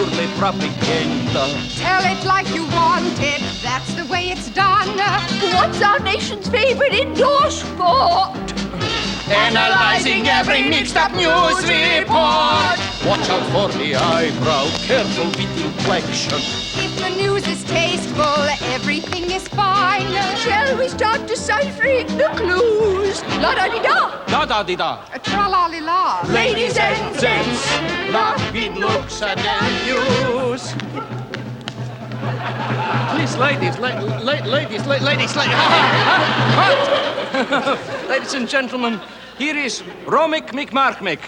purely propaganda. Tell it like you want it, that's the way it's done. What's our nation's favorite indoor sport? Analyzing every mixed-up news report. Watch out for the eyebrow, careful with inflection. If the news is tasteful, everything is fine. Shall we start deciphering the clues? La-da-di-da! Da-da-di-da. Tra-la-li-la. Ladies and gents, laughing looks at the news. Please, ladies, ladies and gentlemen, here is Romik McMarkmick.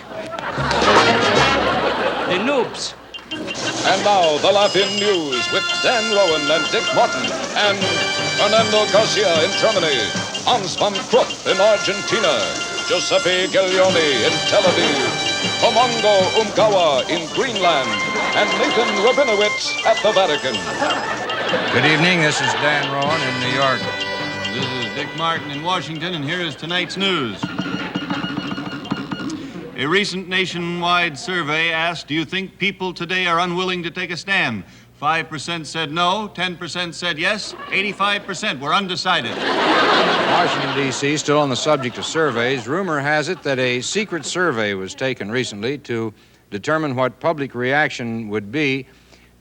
The noobs. And now, the Laugh-In News with Dan Rowan and Dick Martin and Fernando Garcia in Germany, Hans van Krupp in Argentina, Giuseppe Gaglioni in Tel Aviv, Tomongo Umgawa in Greenland, and Nathan Rabinowitz at the Vatican. Good evening, this is Dan Rowan in New York. This is Dick Martin in Washington, and here is tonight's news. A recent nationwide survey asked, do you think people today are unwilling to take a stand? 5% said no, 10% said yes, 85% were undecided. Washington, D.C., still on the subject of surveys, rumor has it that a secret survey was taken recently to determine what public reaction would be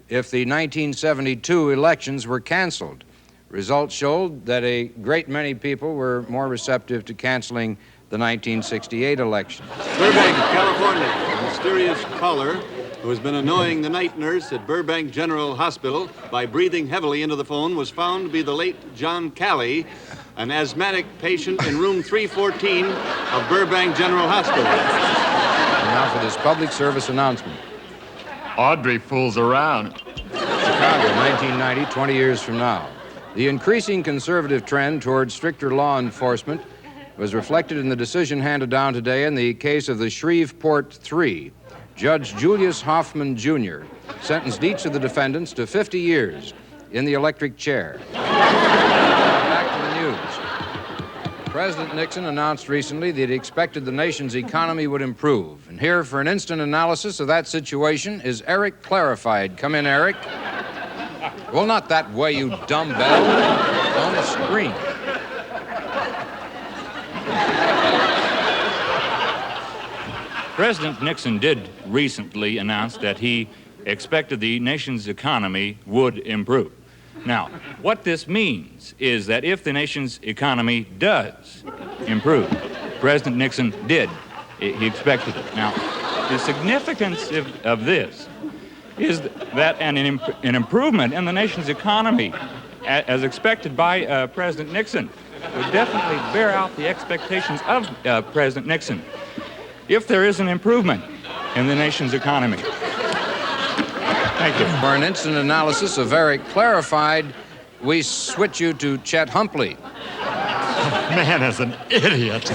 if the 1972 elections were canceled. Results showed that a great many people were more receptive to canceling the 1968 election. Burbank, California, a mysterious caller who has been annoying the night nurse at Burbank General Hospital by breathing heavily into the phone was found to be the late John Callie, an asthmatic patient in room 314 of Burbank General Hospital. And now for this public service announcement. Audrey fools around. Chicago, 1990, 20 years from now. The increasing conservative trend towards stricter law enforcement was reflected in the decision handed down today in the case of the Shreveport Three. Judge Julius Hoffman, Jr. sentenced each of the defendants to 50 years in the electric chair. Back to the news. President Nixon announced recently that he expected the nation's economy would improve. And here for an instant analysis of that situation is Eric Clarified. Come in, Eric. Well, not that way, you dumbbell. On the screen. President Nixon did recently announce that he expected the nation's economy would improve. Now, what this means is that if the nation's economy does improve, President Nixon did. He expected it. Now, the significance of this is that an improvement in the nation's economy, as expected by President Nixon, would definitely bear out the expectations of President Nixon. If there is an improvement in the nation's economy. Thank you. For an instant analysis of Eric Clarified, we switch you to Chet Humpley. Man is an idiot.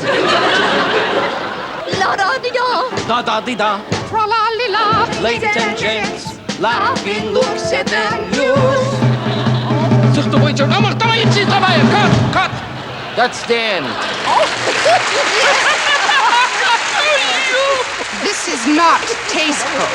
La-da-di-da! Da-da-di-da. Tra-la-li-la. Ladies and gents, laughing looks at the news. Cut! That's the end. This is not tasteful.